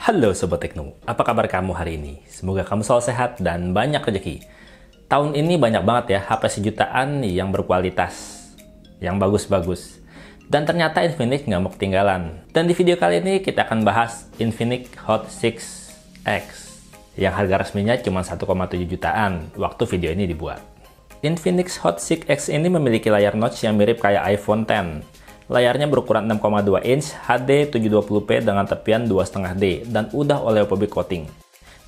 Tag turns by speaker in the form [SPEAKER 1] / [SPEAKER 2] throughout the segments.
[SPEAKER 1] Halo Sobat Tekno, apa kabar kamu hari ini? Semoga kamu selalu sehat dan banyak rezeki. Tahun ini banyak banget ya HP sejutaan yang berkualitas, yang bagus-bagus. Dan ternyata Infinix nggak mau ketinggalan. Dan di video kali ini kita akan bahas Infinix Hot 6X yang harga resminya cuma 1,7 jutaan waktu video ini dibuat. Infinix Hot 6X ini memiliki layar notch yang mirip kayak iPhone X. Layarnya berukuran 6,2 inch HD 720p dengan tepian 2,5D dan udah oleophobic coating.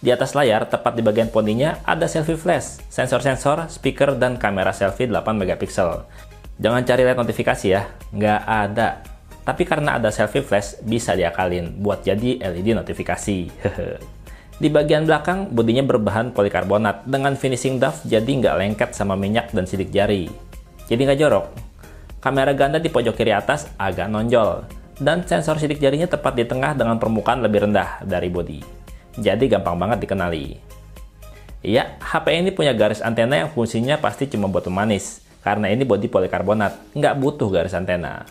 [SPEAKER 1] Di atas layar, tepat di bagian poninya, ada selfie flash, sensor-sensor, speaker, dan kamera selfie 8 megapiksel. Jangan cari lihat notifikasi ya, nggak ada. Tapi karena ada selfie flash, bisa diakalin buat jadi LED notifikasi. Di bagian belakang, bodinya berbahan polikarbonat dengan finishing doff jadi nggak lengket sama minyak dan sidik jari. Jadi nggak jorok. Kamera ganda di pojok kiri atas agak nonjol, dan sensor sidik jarinya tepat di tengah dengan permukaan lebih rendah dari bodi. Jadi gampang banget dikenali. Iya, HP ini punya garis antena yang fungsinya pasti cuma buat pemanis, karena ini bodi polikarbonat, nggak butuh garis antena.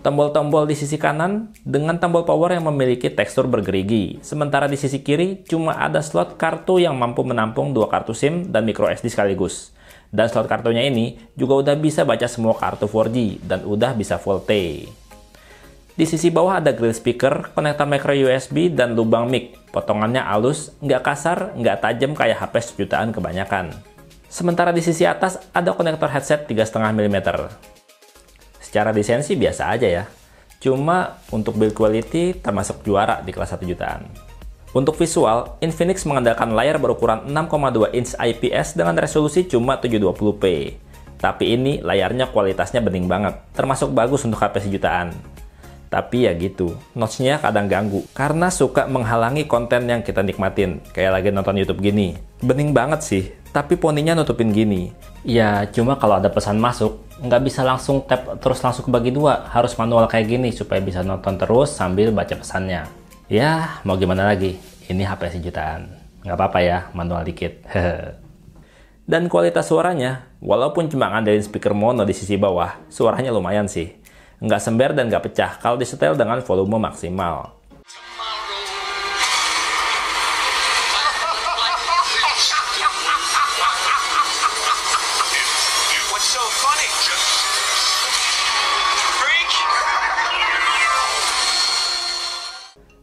[SPEAKER 1] Tombol-tombol di sisi kanan dengan tombol power yang memiliki tekstur bergerigi, sementara di sisi kiri cuma ada slot kartu yang mampu menampung 2 kartu SIM dan microSD sekaligus. Dan slot kartunya ini juga udah bisa baca semua kartu 4G dan udah bisa Full T. Di sisi bawah ada grill speaker, konektor micro USB, dan lubang mic. Potongannya halus, nggak kasar, nggak tajam kayak HP sejutaan kebanyakan. Sementara di sisi atas ada konektor headset 3,5 mm. Secara desain sih biasa aja ya. Cuma untuk build quality termasuk juara di kelas 1 jutaan. Untuk visual, Infinix mengandalkan layar berukuran 6,2 inch IPS dengan resolusi cuma 720p. Tapi ini layarnya kualitasnya bening banget, termasuk bagus untuk HP sejutaan. Tapi ya gitu, notch-nya kadang ganggu, karena suka menghalangi konten yang kita nikmatin, kayak lagi nonton YouTube gini. Bening banget sih, tapi poninya nutupin gini. Ya, cuma kalau ada pesan masuk, nggak bisa langsung tap terus langsung kebagi dua, harus manual kayak gini supaya bisa nonton terus sambil baca pesannya. Ya, mau gimana lagi? Ini HP sejutaan. Nggak apa-apa ya, manual dikit. Dan kualitas suaranya, walaupun cuma ngandelin speaker mono di sisi bawah, suaranya lumayan sih. Nggak sember dan nggak pecah kalau disetel dengan volume maksimal.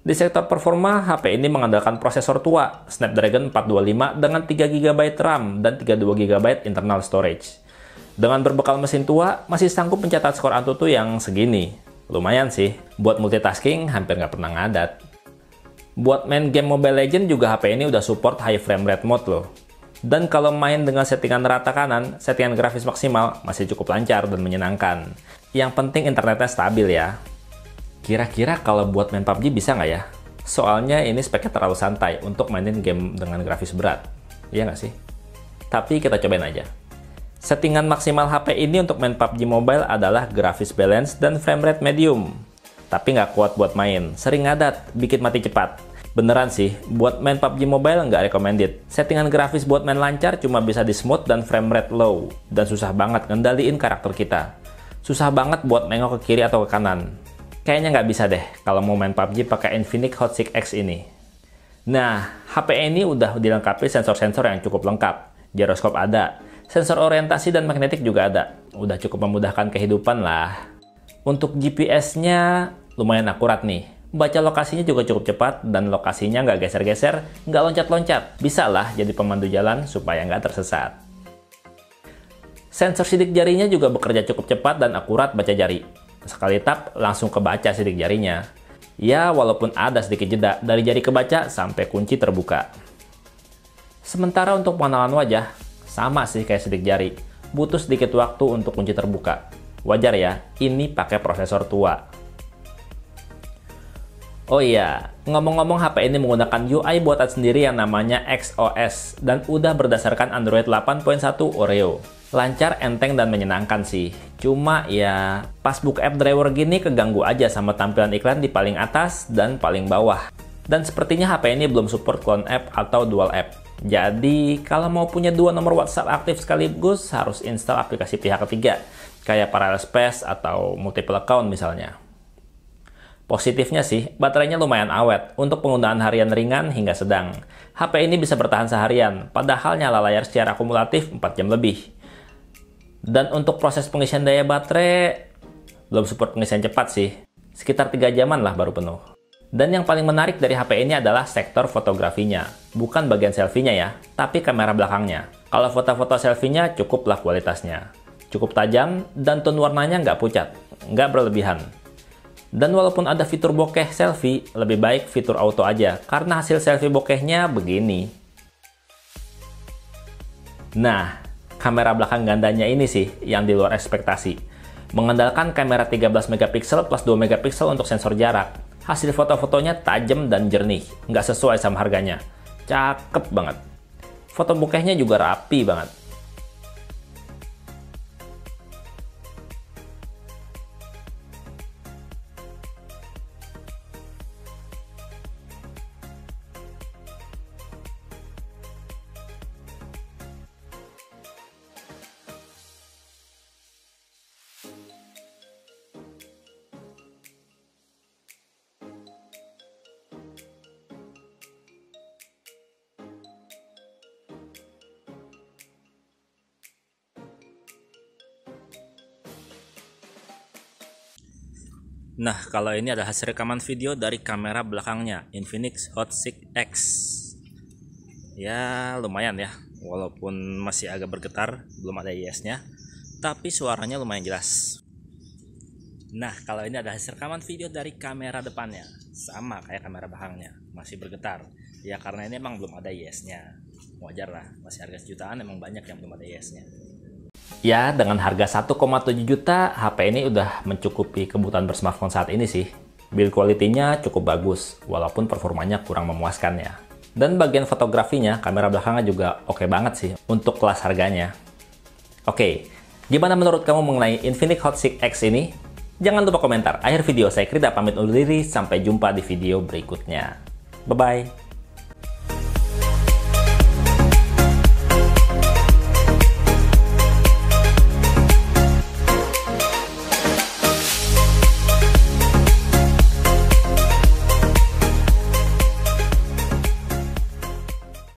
[SPEAKER 1] Di sektor performa, HP ini mengandalkan prosesor tua, Snapdragon 425 dengan 3GB RAM dan 32GB internal storage. Dengan berbekal mesin tua, masih sanggup mencatat skor Antutu yang segini. Lumayan sih, buat multitasking hampir nggak pernah ngadat. Buat main game Mobile Legends juga HP ini udah support high frame rate mode loh. Dan kalau main dengan settingan rata kanan, settingan grafis maksimal masih cukup lancar dan menyenangkan. Yang penting internetnya stabil ya. Kira-kira kalau buat main PUBG bisa nggak ya? Soalnya ini speknya terlalu santai untuk mainin game dengan grafis berat. Iya nggak sih? Tapi kita cobain aja. Settingan maksimal HP ini untuk main PUBG Mobile adalah grafis balance dan frame rate medium. Tapi nggak kuat buat main, sering ngadat, bikin mati cepat. Beneran sih, buat main PUBG Mobile nggak recommended. Settingan grafis buat main lancar cuma bisa di smooth dan frame rate low. Dan susah banget ngendaliin karakter kita. Susah banget buat nengok ke kiri atau ke kanan. Kayaknya nggak bisa deh kalau mau main PUBG pakai Infinix Hot 6X ini. Nah, HP ini udah dilengkapi sensor-sensor yang cukup lengkap. Giroskop ada, sensor orientasi dan magnetik juga ada. Udah cukup memudahkan kehidupan lah. Untuk GPS-nya lumayan akurat nih. Baca lokasinya juga cukup cepat dan lokasinya nggak geser-geser, nggak loncat-loncat. Bisa lah jadi pemandu jalan supaya nggak tersesat. Sensor sidik jarinya juga bekerja cukup cepat dan akurat baca jari. Sekali tap, langsung kebaca sidik jarinya. Ya, walaupun ada sedikit jeda dari jari kebaca sampai kunci terbuka. Sementara untuk pengenalan wajah, sama sih kayak sidik jari. Butuh sedikit waktu untuk kunci terbuka. Wajar ya, ini pakai prosesor tua. Oh iya, ngomong-ngomong HP ini menggunakan UI buatan sendiri yang namanya XOS dan udah berdasarkan Android 8.1 Oreo. Lancar, enteng, dan menyenangkan sih. Cuma ya, pas buka app driver gini keganggu aja sama tampilan iklan di paling atas dan paling bawah. Dan sepertinya HP ini belum support clone app atau dual app. Jadi, kalau mau punya 2 nomor WhatsApp aktif sekaligus, harus install aplikasi pihak ketiga, kayak Parallel Space atau multiple account misalnya. Positifnya sih, baterainya lumayan awet untuk penggunaan harian ringan hingga sedang. HP ini bisa bertahan seharian, padahal nyala layar secara akumulatif 4 jam lebih. Dan untuk proses pengisian daya baterai, belum support pengisian cepat sih. Sekitar 3 jaman lah baru penuh. Dan yang paling menarik dari HP ini adalah sektor fotografinya. Bukan bagian selfie-nya ya, tapi kamera belakangnya. Kalau foto-foto selfie-nya cukuplah kualitasnya. Cukup tajam dan tone warnanya nggak pucat, nggak berlebihan. Dan walaupun ada fitur bokeh selfie, lebih baik fitur auto aja, karena hasil selfie bokehnya begini. Nah, kamera belakang gandanya ini sih yang di luar ekspektasi. Mengandalkan kamera 13 megapiksel plus 2 megapiksel untuk sensor jarak. Hasil foto-fotonya tajam dan jernih, nggak sesuai sama harganya. Cakep banget. Foto bokehnya juga rapi banget. Nah, kalau ini adalah hasil rekaman video dari kamera belakangnya, Infinix Hot 6X. Ya, lumayan ya, walaupun masih agak bergetar, belum ada IS-nya, tapi suaranya lumayan jelas. Nah, kalau ini adalah hasil rekaman video dari kamera depannya, sama kayak kamera belakangnya, masih bergetar. Ya, karena ini emang belum ada IS-nya. Wajar lah, masih harga sejutaan, emang banyak yang belum ada IS-nya. Ya, dengan harga 1,7 juta, HP ini udah mencukupi kebutuhan bersmartphone saat ini sih. Build quality-nya cukup bagus, walaupun performanya kurang memuaskan ya. Dan bagian fotografinya, kamera belakangnya juga oke banget sih untuk kelas harganya. Oke, gimana menurut kamu mengenai Infinix Hot 6X ini? Jangan lupa komentar. Akhir video saya Krida pamit undur diri, sampai jumpa di video berikutnya. Bye-bye.